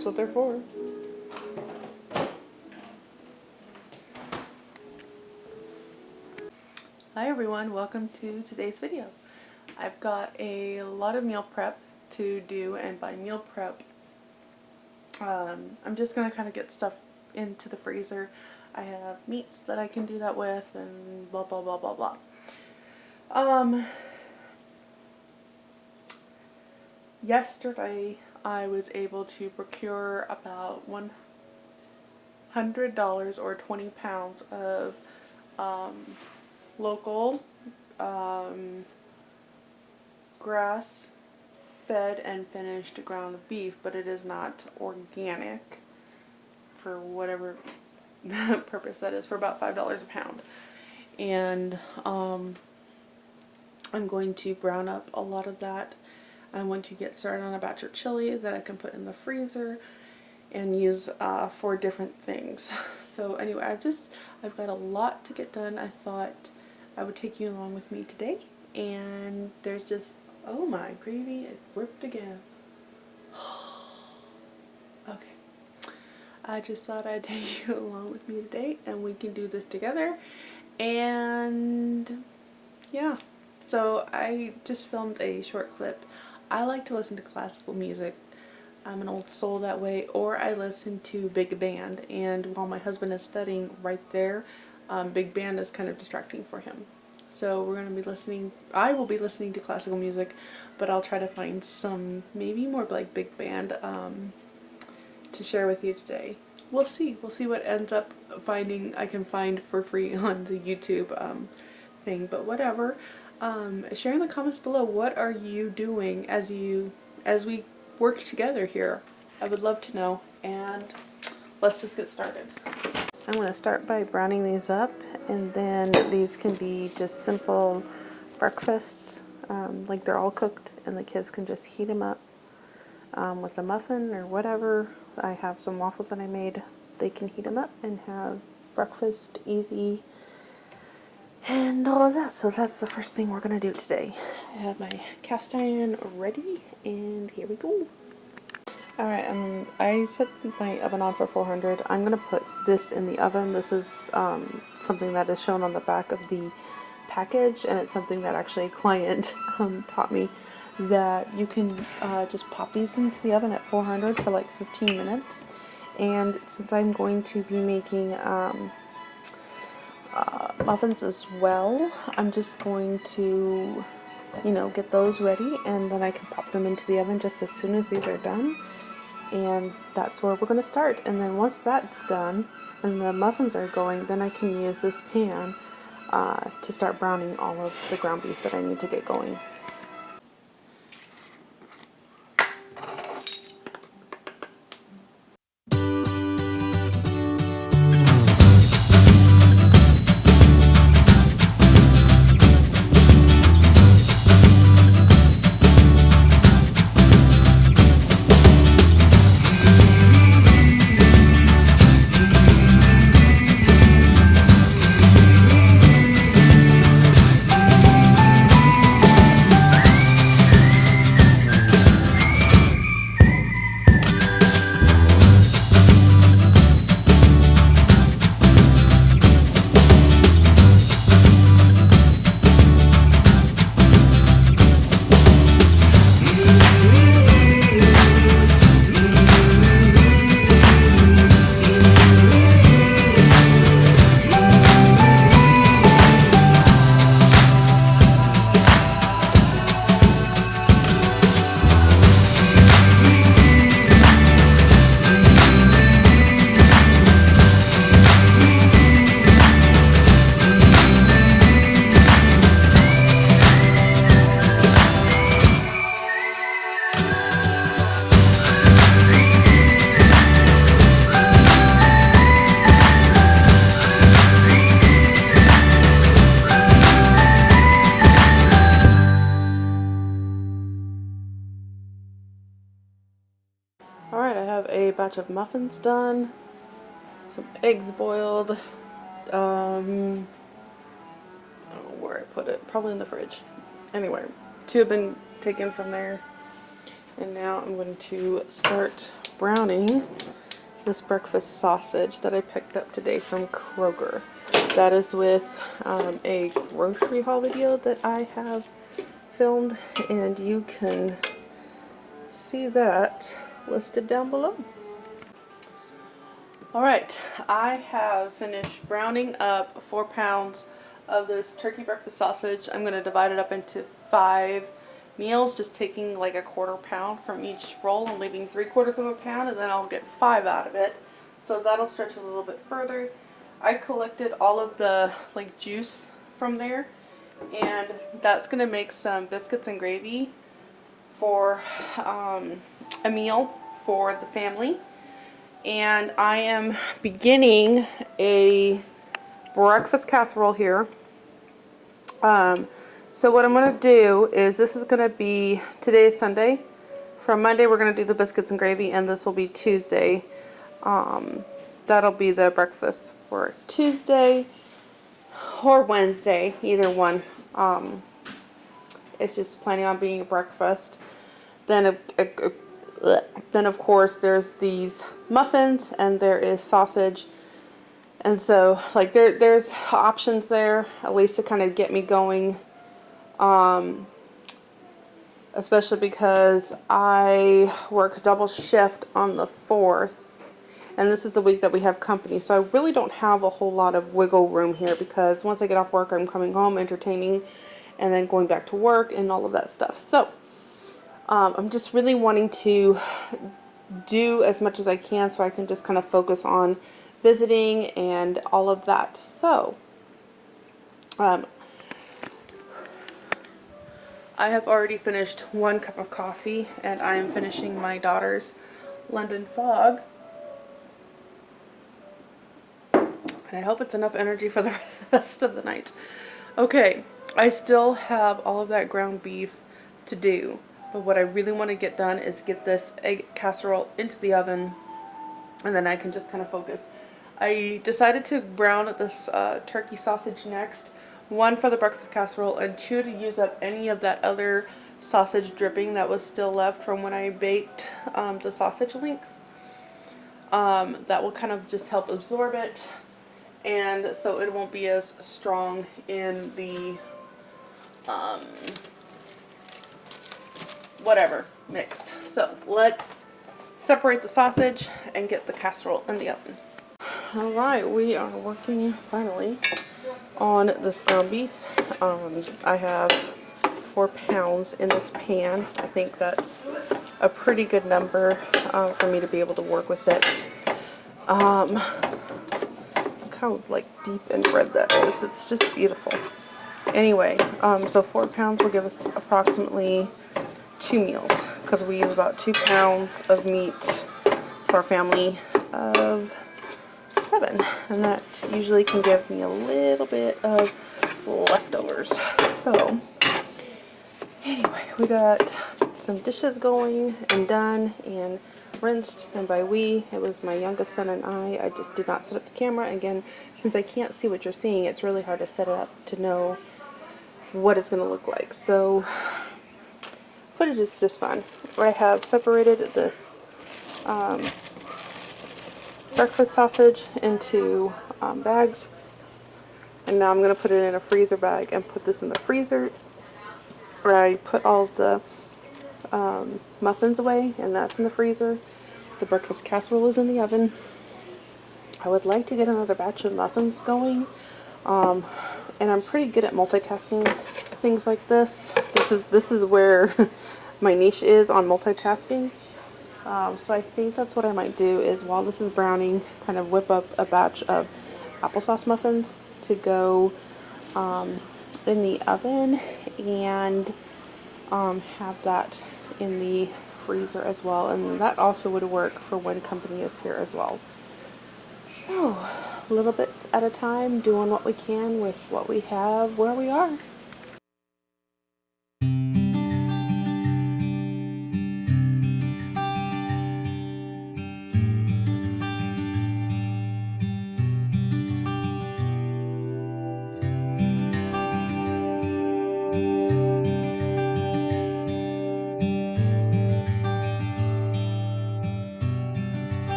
That's what they're for. Hi everyone, welcome to today's video. I've got a lot of meal prep to do, and by meal prep, I'm just going to kind of get stuff into the freezer. I have meats that I can do that with and blah blah blah blah blah. Yesterday I was able to procure about $100 or 20 pounds of local grass fed and finished ground beef, but it is not organic for whatever purpose that is, for about $5 a pound. And I'm going to brown up a lot of that. I want to get started on a batch of chili that I can put in the freezer and use for different things. So anyway, I've got a lot to get done. I thought I would take you along with me today, and there's just, oh my gravy, it ripped again. Okay, I just thought I'd take you along with me today and we can do this together. And yeah, so I just filmed a short clip. I like to listen to classical music. I'm an old soul that way, or I listen to big band, and while my husband is studying right there, big band is kind of distracting for him. So we're going to be listening, I will be listening to classical music, but I'll try to find some maybe more like big band to share with you today. We'll see what ends up I can find for free on the YouTube thing, but whatever. Share in the comments below, what are you doing as we work together here? I would love to know, and let's just get started. I'm going to start by browning these up, and then these can be just simple breakfasts, like they're all cooked and the kids can just heat them up with a muffin or whatever. I have some waffles that I made. They can heat them up and have breakfast easy and all of that. So that's the first thing we're going to do today. I have my cast iron ready, and here we go. Alright, I set my oven on for 400. I'm going to put this in the oven. This is something that is shown on the back of the package, and it's something that actually a client taught me, that you can just pop these into the oven at 400 for like 15 minutes. And since I'm going to be making muffins as well, I'm just going to, get those ready, and then I can pop them into the oven just as soon as these are done. And that's where we're going to start. And then once that's done and the muffins are going, then I can use this pan to start browning all of the ground beef that I need to get going. Alright, I have a batch of muffins done, some eggs boiled, I don't know where I put it, probably in the fridge. Anyway, 2 have been taken from there, and now I'm going to start browning this breakfast sausage that I picked up today from Kroger. That is with a grocery haul video that I have filmed, and you can see that listed down below. Alright, I have finished browning up 4 pounds of this turkey breakfast sausage. I'm going to divide it up into 5 meals, just taking like a 1/4 pound from each roll and leaving 3/4 of a pound, and then I'll get 5 out of it. So that'll stretch a little bit further. I collected all of the like juice from there, and that's going to make some biscuits and gravy for a meal for the family. And I am beginning a breakfast casserole here. So what I'm going to do is, this is going to be, today is Sunday. From Monday we're going to do the biscuits and gravy, and this will be Tuesday. That'll be the breakfast for Tuesday or Wednesday, either one. It's just planning on being a breakfast. Then of course there's these muffins, and there is sausage, and so like there's options there, at least to kind of get me going, especially because I work double shift on the 4th, and this is the week that we have company, so I really don't have a whole lot of wiggle room here, because once I get off work I'm coming home, entertaining, and then going back to work and all of that stuff. So I'm just really wanting to do as much as I can so I can just kind of focus on visiting and all of that. So I have already finished 1 cup of coffee, and I am finishing my daughter's London Fog, and I hope it's enough energy for the rest of the night. Okay, I still have all of that ground beef to do, but what I really want to get done is get this egg casserole into the oven, and then I can just kind of focus. I decided to brown this turkey sausage next. 1 for the breakfast casserole, and 2 to use up any of that other sausage dripping that was still left from when I baked the sausage links. That will kind of just help absorb it, and so it won't be as strong in the whatever mix. So let's separate the sausage and get the casserole in the oven. Alright, we are working finally on this ground beef. I have 4 pounds in this pan. I think that's a pretty good number for me to be able to work with it. Look how like deep and red that is. It's just beautiful. Anyway, so 4 pounds will give us approximately 2 meals, because we use about 2 pounds of meat for our family of 7, and that usually can give me a little bit of leftovers. So anyway, we got some dishes going and done and rinsed, and by we, it was my youngest son and I just did not set up the camera. Again, since I can't see what you're seeing, it's really hard to set it up to know what it's going to look like. So footage is just fun. I have separated this breakfast sausage into bags, and now I'm going to put it in a freezer bag and put this in the freezer, where I put all of the muffins away, and that's in the freezer. The breakfast casserole is in the oven. I would like to get another batch of muffins going, and I'm pretty good at multitasking things like this. This is where my niche is, on multitasking. So I think that's what I might do, is while this is browning, kind of whip up a batch of applesauce muffins to go in the oven, and have that in the freezer as well. And that also would work for when company is here as well. So a little bit at a time, doing what we can with what we have where we are.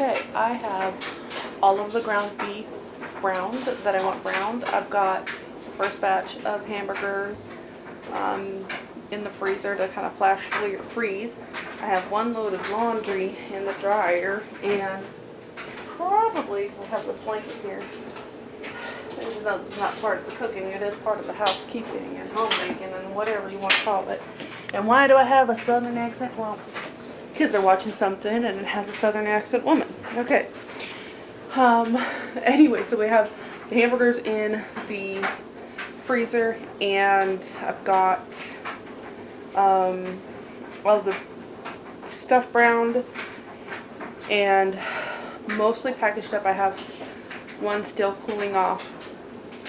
Okay, I have all of the ground beef browned that I want browned. I've got the first batch of hamburgers in the freezer to kind of flash freeze. I have one load of laundry in the dryer, and probably we'll have this blanket here. Even though this is not part of the cooking, it is part of the housekeeping and homemaking and whatever you want to call it. And why do I have a southern accent? Well, kids are watching something and it has a southern accent woman. Okay. Anyway, so we have the hamburgers in the freezer, and I've got all the stuff browned and mostly packaged up. I have one still cooling off.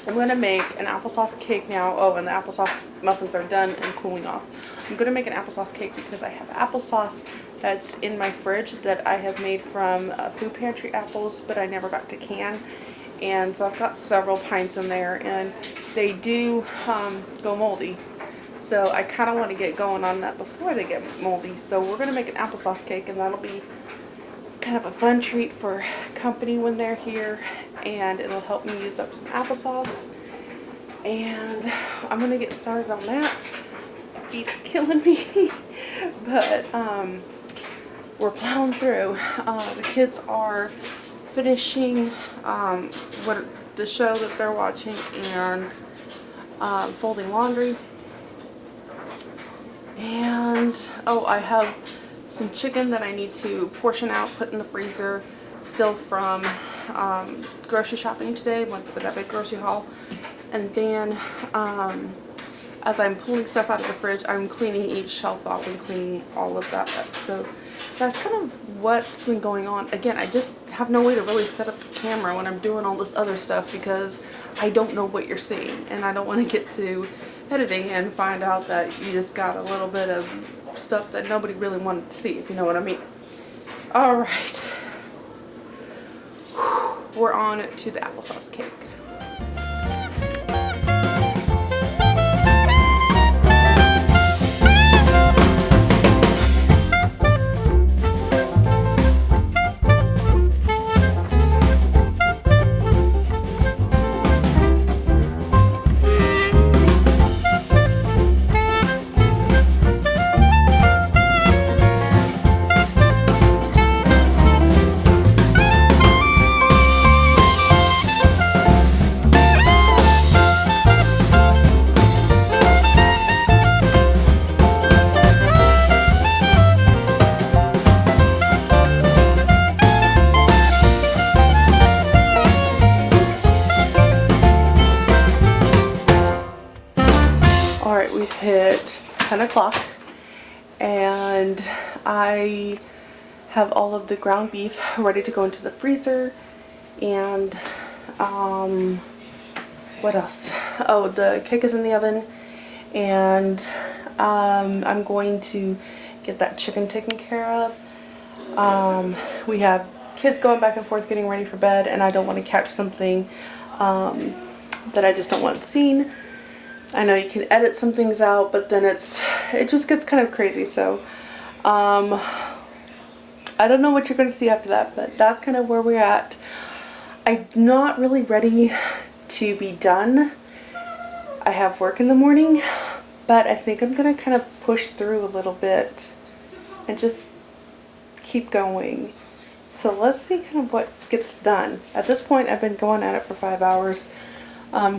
I'm going to make an applesauce cake now. Oh, and the applesauce muffins are done and cooling off. I'm going to make an applesauce cake because I have applesauce that's in my fridge that I have made from food pantry apples, but I never got to can. And so I've got several pints in there, and they do go moldy. So I kind of want to get going on that before they get moldy. So we're going to make an applesauce cake, and that'll be kind of a fun treat for company when they're here, and it'll help me use up some applesauce. And I'm gonna get started on that. My feet are killing me, but we're plowing through. The kids are finishing the show that they're watching, and folding laundry. And oh, I have some chicken that I need to portion out, put in the freezer, still from grocery shopping today, went with that big grocery haul. And then as I'm pulling stuff out of the fridge, I'm cleaning each shelf off and cleaning all of that up. So that's kind of what's been going on. Again, I just have no way to really set up the camera when I'm doing all this other stuff because I don't know what you're seeing, and I don't want to get to editing and find out that you just got a little bit of stuff that nobody really wanted to see, if you know what I mean. Alright, we're on to the applesauce cake. Alright, we've hit 10 o'clock, and I have all of the ground beef ready to go into the freezer. And what else? Oh, the cake is in the oven, and I'm going to get that chicken taken care of. We have kids going back and forth getting ready for bed, and I don't want to catch something that I just don't want seen. I know you can edit some things out, but then it just gets kind of crazy. So I don't know what you're going to see after that, but that's kind of where we're at. I'm not really ready to be done. I have work in the morning, but I think I'm going to kind of push through a little bit and just keep going. So let's see kind of what gets done. At this point, I've been going at it for 5 hours.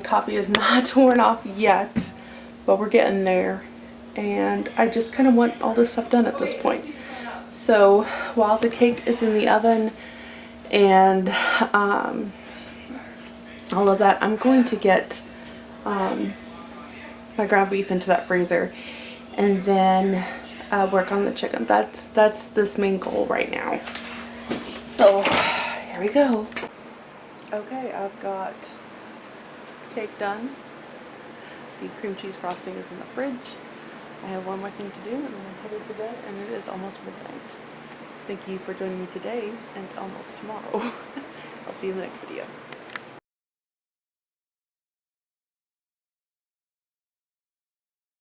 Coffee is not worn off yet, but we're getting there, and I just kind of want all this stuff done at this point. So while the cake is in the oven and all of that, I'm going to get my ground beef into that freezer, and then work on the chicken. That's this main goal right now. So here we go. Okay, I've got cake done. The cream cheese frosting is in the fridge. I have one more thing to do, and then I'm headed to bed, and it is almost midnight. Thank you for joining me today, and almost tomorrow. I'll see you in the next video.